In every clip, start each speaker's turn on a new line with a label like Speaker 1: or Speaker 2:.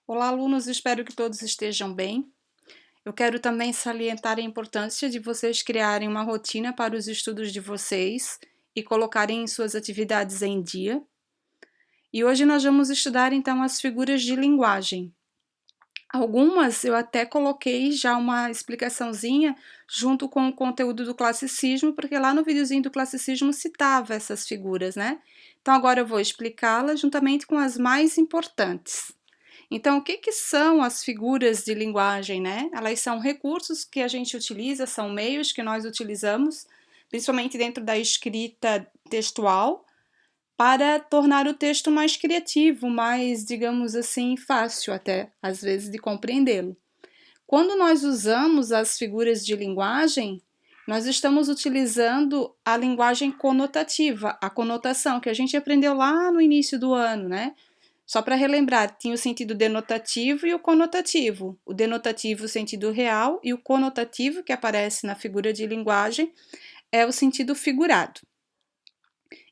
Speaker 1: Olá, alunos, espero que todos estejam bem. Eu quero também salientar a importância de vocês criarem uma rotina para os estudos de vocês e colocarem suas atividades em dia. E hoje nós vamos estudar então as figuras de linguagem. Algumas eu até coloquei já uma explicaçãozinha junto com o conteúdo do classicismo, porque lá no videozinho do classicismo citava essas figuras, né? Então agora eu vou explicá-las juntamente com as mais importantes. Então, o que que são as figuras de linguagem, né? Elas são recursos que a gente utiliza, são meios que nós utilizamos, principalmente dentro da escrita textual, para tornar o texto mais criativo, mais, digamos assim, fácil até, às vezes, de compreendê-lo. Quando nós usamos as figuras de linguagem, nós estamos utilizando a linguagem conotativa, a conotação que a gente aprendeu lá no início do ano, né? Só para relembrar, tinha o sentido denotativo e o conotativo. O denotativo, o sentido real, e o conotativo, que aparece na figura de linguagem, é o sentido figurado.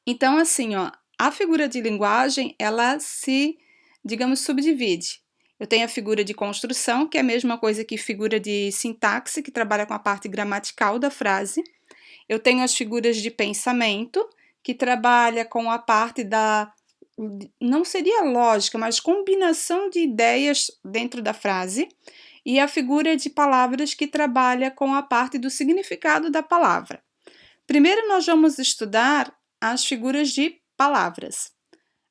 Speaker 1: Então, assim, ó, a figura de linguagem, ela se, digamos, subdivide. Eu tenho a figura de construção, que é a mesma coisa que figura de sintaxe, que trabalha com a parte gramatical da frase. Eu tenho as figuras de pensamento, que trabalha com a parte da, não seria lógica, mas combinação de ideias dentro da frase, e a figura de palavras que trabalha com a parte do significado da palavra. Primeiro nós vamos estudar as figuras de palavras.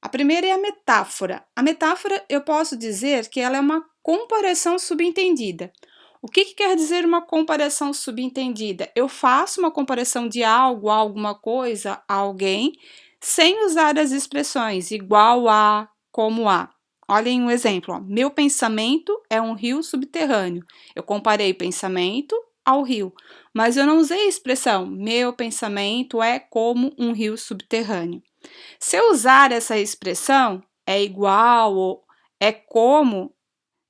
Speaker 1: A primeira é a metáfora. A metáfora, eu posso dizer que ela é uma comparação subentendida. O que quer dizer uma comparação subentendida? Eu faço uma comparação de algo, a alguma coisa, a alguém, sem usar as expressões igual a, como a. Olhem um exemplo. Ó. Meu pensamento é um rio subterrâneo. Eu comparei pensamento ao rio, mas eu não usei a expressão meu pensamento é como um rio subterrâneo. Se eu usar essa expressão, é igual ou é como,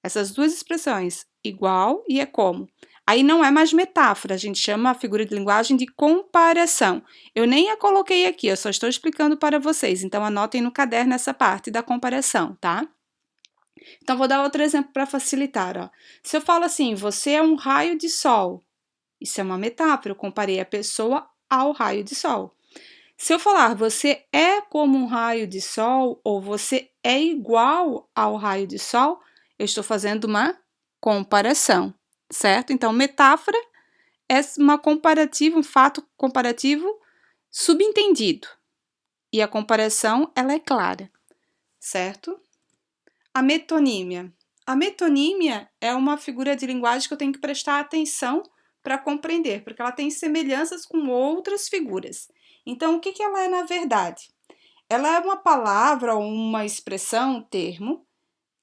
Speaker 1: essas duas expressões, igual e é como, aí não é mais metáfora, a gente chama a figura de linguagem de comparação. Eu nem a coloquei aqui, eu só estou explicando para vocês, então anotem no caderno essa parte da comparação, tá? Então, vou dar outro exemplo para facilitar. Ó. Se eu falo assim, você é um raio de sol, isso é uma metáfora, eu comparei a pessoa ao raio de sol. Se eu falar você é como um raio de sol ou você é igual ao raio de sol, eu estou fazendo uma comparação, certo? Então, metáfora é uma comparativa, um fato comparativo subentendido. E a comparação, ela é clara, certo? A metonímia. A metonímia é uma figura de linguagem que eu tenho que prestar atenção para compreender, porque ela tem semelhanças com outras figuras. Então, o que ela é na verdade? Ela é uma palavra ou uma expressão, um termo,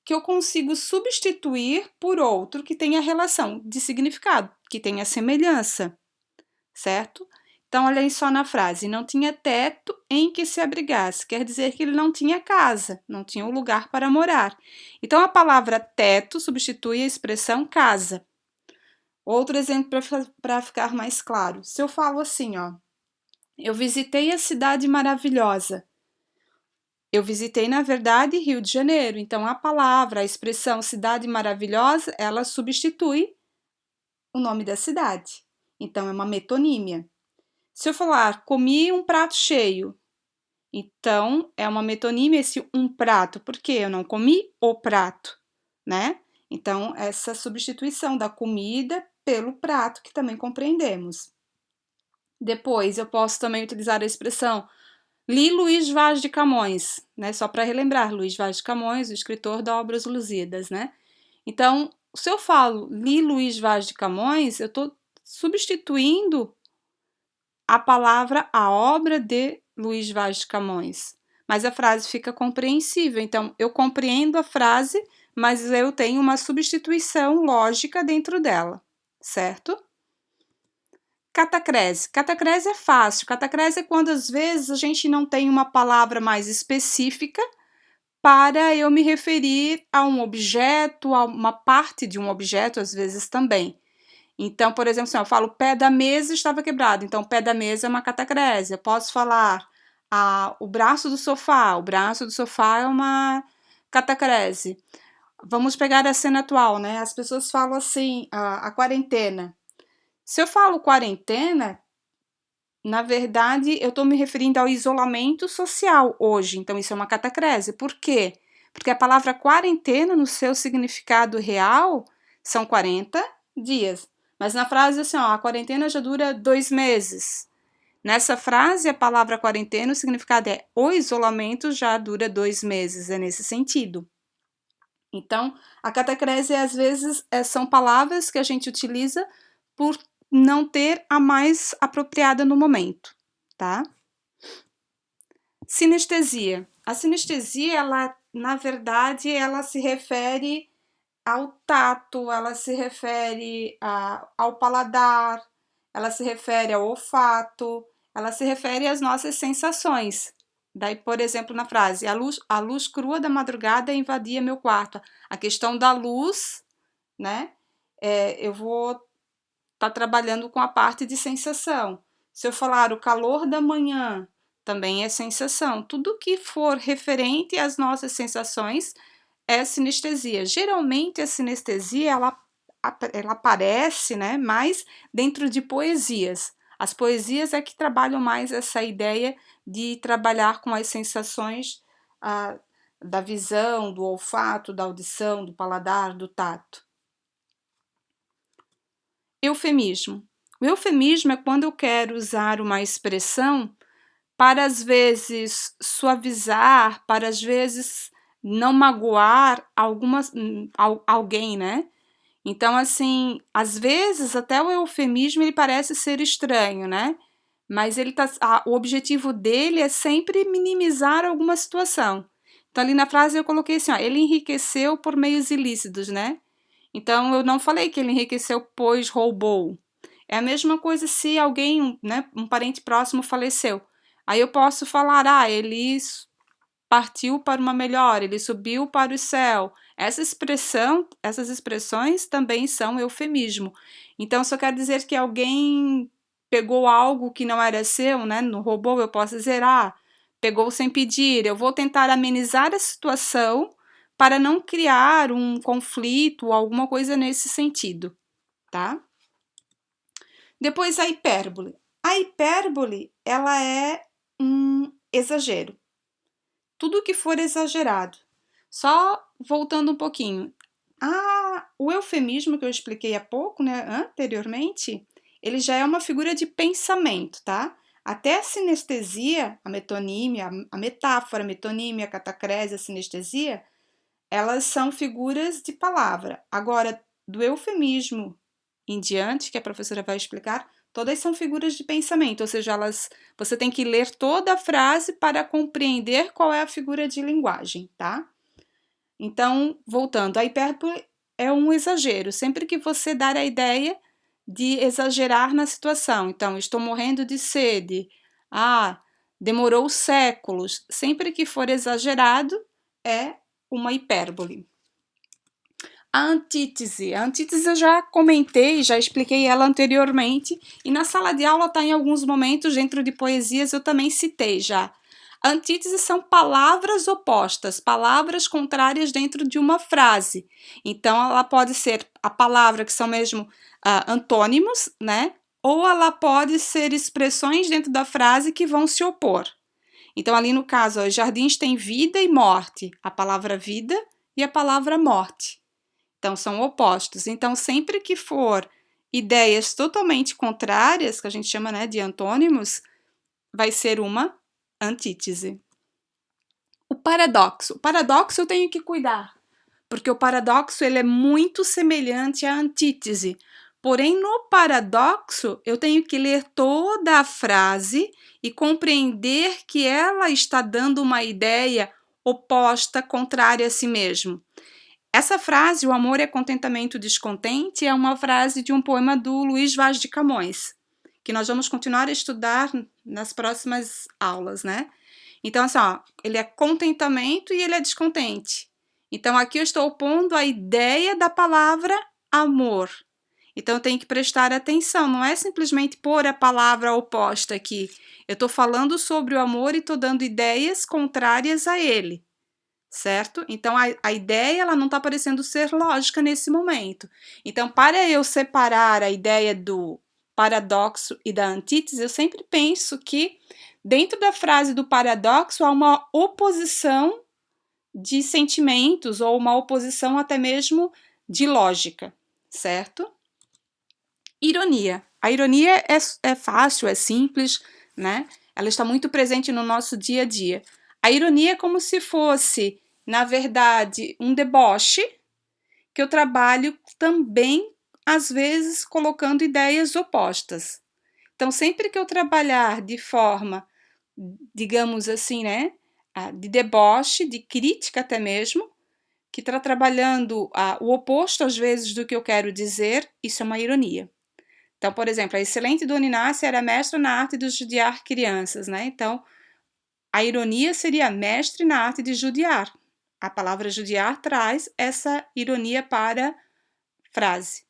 Speaker 1: que eu consigo substituir por outro que tenha relação de significado, que tenha semelhança, certo? Então, olha aí só na frase, não tinha teto em que se abrigasse, quer dizer que ele não tinha casa, não tinha um lugar para morar. Então, a palavra teto substitui a expressão casa. Outro exemplo para ficar mais claro, se eu falo assim, ó, eu visitei a cidade maravilhosa. Eu visitei, na verdade, Rio de Janeiro, então a palavra, a expressão cidade maravilhosa, ela substitui o nome da cidade. Então, é uma metonímia. Se eu falar, comi um prato cheio, então é uma metonímia esse um prato, porque eu não comi o prato, né? Então, essa substituição da comida pelo prato, que também compreendemos. Depois, eu posso também utilizar a expressão li Luís Vaz de Camões, né? Só para relembrar, Luís Vaz de Camões, o escritor da Obras Lusíadas, né? Então, se eu falo li Luís Vaz de Camões, eu estou substituindo a palavra, a obra de Luís Vaz de Camões. Mas a frase fica compreensível. Então, eu compreendo a frase, mas eu tenho uma substituição lógica dentro dela, certo? Catacrese. Catacrese é fácil. Catacrese é quando, às vezes, a gente não tem uma palavra mais específica para eu me referir a um objeto, a uma parte de um objeto, às vezes também. Então, por exemplo, assim, eu falo, o pé da mesa estava quebrado. Então, o pé da mesa é uma catacrese. Eu posso falar, o braço do sofá. O braço do sofá é uma catacrese. Vamos pegar a cena atual, né? As pessoas falam assim, a quarentena. Se eu falo quarentena, na verdade, eu estou me referindo ao isolamento social hoje. Então, isso é uma catacrese. Por quê? Porque a palavra quarentena, no seu significado real, são 40 dias. Mas na frase, assim, ó, a quarentena já dura 2 meses. Nessa frase, a palavra quarentena, o significado é o isolamento já dura 2 meses. É nesse sentido. Então, a catacrese, às vezes, são palavras que a gente utiliza por não ter a mais apropriada no momento, tá? Sinestesia. A sinestesia, ela, na verdade, ela se refere ao tato, ela se refere ao paladar, ela se refere ao olfato, ela se refere às nossas sensações. Daí, por exemplo, na frase, a luz crua da madrugada invadia meu quarto. A questão da luz, né? Eu vou estar trabalhando com a parte de sensação. Se eu falar o calor da manhã, também é sensação. Tudo que for referente às nossas sensações é sinestesia. Geralmente a sinestesia ela aparece, né, mais dentro de poesias. As poesias é que trabalham mais essa ideia de trabalhar com as sensações da visão, do olfato, da audição, do paladar, do tato. Eufemismo. O eufemismo é quando eu quero usar uma expressão para, às vezes, suavizar, para, às vezes, não magoar alguém, né? Então, assim, às vezes até o eufemismo ele parece ser estranho, né? Mas o objetivo dele é sempre minimizar alguma situação. Então, ali na frase eu coloquei assim, ó, ele enriqueceu por meios ilícitos, né? Então, eu não falei que ele enriqueceu pois roubou. É a mesma coisa se alguém, né, um parente próximo faleceu. Aí eu posso falar, ele partiu para uma melhor, ele subiu para o céu. Essas expressões também são eufemismo. Então, se eu quero dizer que alguém pegou algo que não era seu, né, no roubou, eu posso dizer, pegou sem pedir. Eu vou tentar amenizar a situação para não criar um conflito ou alguma coisa nesse sentido, tá? Depois a hipérbole. A hipérbole, ela é um exagero. Tudo que for exagerado. Só voltando um pouquinho. O eufemismo que eu expliquei há pouco, né, anteriormente, ele já é uma figura de pensamento, tá? Até a sinestesia, a metonímia, a metáfora, a metonímia, a catacrese, a sinestesia, elas são figuras de palavra. Agora, do eufemismo em diante, que a professora vai explicar, todas são figuras de pensamento, ou seja, você tem que ler toda a frase para compreender qual é a figura de linguagem, tá? Então, voltando, a hipérbole é um exagero, sempre que você dar a ideia de exagerar na situação. Então, estou morrendo de sede. Demorou séculos. Sempre que for exagerado, é uma hipérbole. A antítese eu já comentei, já expliquei ela anteriormente, e na sala de aula está em alguns momentos, dentro de poesias, eu também citei já. A antítese são palavras opostas, palavras contrárias dentro de uma frase. Então, ela pode ser a palavra que são mesmo antônimos, né? Ou ela pode ser expressões dentro da frase que vão se opor. Então, ali no caso, os jardins têm vida e morte, a palavra vida e a palavra morte. Então, são opostos. Então, sempre que for ideias totalmente contrárias, que a gente chama, né, de antônimos, vai ser uma antítese. O paradoxo. O paradoxo eu tenho que cuidar, porque o paradoxo ele é muito semelhante à antítese. Porém, no paradoxo, eu tenho que ler toda a frase e compreender que ela está dando uma ideia oposta, contrária a si mesmo. Essa frase, o amor é contentamento descontente, é uma frase de um poema do Luís Vaz de Camões, que nós vamos continuar a estudar nas próximas aulas, né? Então, assim, ele é contentamento e ele é descontente. Então, aqui eu estou pondo a ideia da palavra amor. Então, eu tenho que prestar atenção, não é simplesmente pôr a palavra oposta aqui. Eu estou falando sobre o amor e estou dando ideias contrárias a ele. certo? Então, a ideia ela não está parecendo ser lógica nesse momento. Então, para eu separar a ideia do paradoxo e da antítese, eu sempre penso que dentro da frase do paradoxo há uma oposição de sentimentos ou uma oposição até mesmo de lógica, certo? Ironia. A ironia é fácil, é simples, né? Ela está muito presente no nosso dia a dia. A ironia é como se fosse, na verdade, um deboche que eu trabalho também, às vezes, colocando ideias opostas. Então, sempre que eu trabalhar de forma, digamos assim, né, de deboche, de crítica até mesmo, que está trabalhando o oposto, às vezes, do que eu quero dizer, isso é uma ironia. Então, por exemplo, a excelente Dona Inácia era mestra na arte de judiar crianças, né? Então, a ironia seria mestre na arte de judiar. A palavra judiar traz essa ironia para a frase.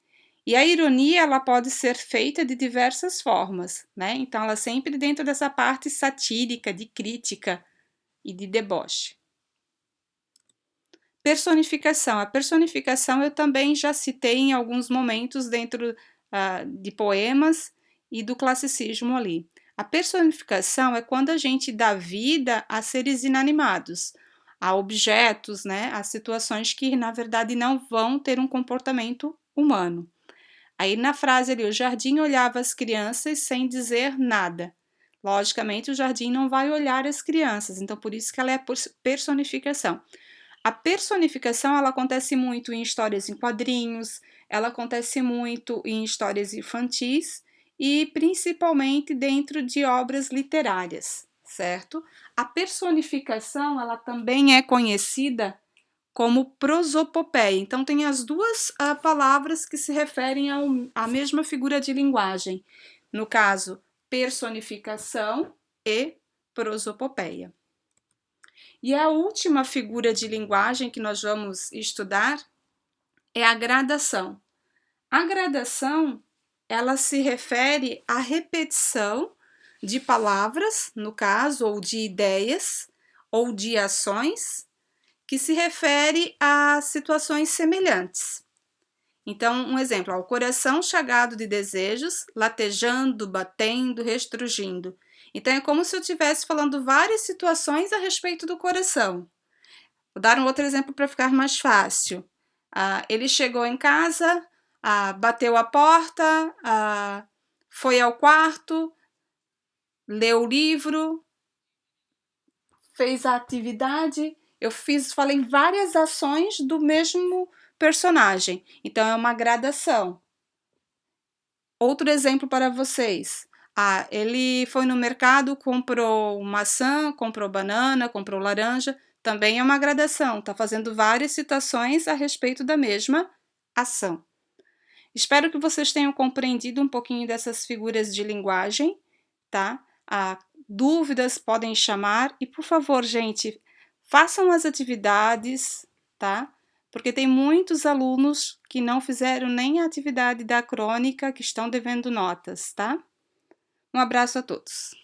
Speaker 1: E a ironia, ela pode ser feita de diversas formas, né? Então, ela sempre dentro dessa parte satírica, de crítica e de deboche. Personificação. A personificação eu também já citei em alguns momentos dentro de poemas e do classicismo ali. A personificação é quando a gente dá vida a seres inanimados, a objetos, né, a situações que na verdade não vão ter um comportamento humano. Aí na frase ali, o jardim olhava as crianças sem dizer nada. Logicamente, o jardim não vai olhar as crianças, então por isso que ela é personificação. A personificação ela acontece muito em histórias em quadrinhos, ela acontece muito em histórias infantis e principalmente dentro de obras literárias, certo? A personificação ela também é conhecida como prosopopeia. Então tem as duas palavras que se referem à mesma figura de linguagem. No caso, personificação e prosopopeia. E a última figura de linguagem que nós vamos estudar é a gradação. A gradação, ela se refere à repetição de palavras, no caso, ou de ideias, ou de ações, que se refere a situações semelhantes. Então, um exemplo, o coração chagado de desejos, latejando, batendo, restrugindo. Então, é como se eu estivesse falando várias situações a respeito do coração. Vou dar um outro exemplo para ficar mais fácil. Ele chegou em casa, bateu a porta, foi ao quarto, leu o livro, fez a atividade. Falei várias ações do mesmo personagem. Então, é uma gradação. Outro exemplo para vocês. Ele foi no mercado, comprou maçã, comprou banana, comprou laranja. Também é uma gradação, está fazendo várias citações a respeito da mesma ação. Espero que vocês tenham compreendido um pouquinho dessas figuras de linguagem, tá? Dúvidas podem chamar e, por favor, gente, façam as atividades, tá? Porque tem muitos alunos que não fizeram nem a atividade da crônica, que estão devendo notas, tá? Um abraço a todos.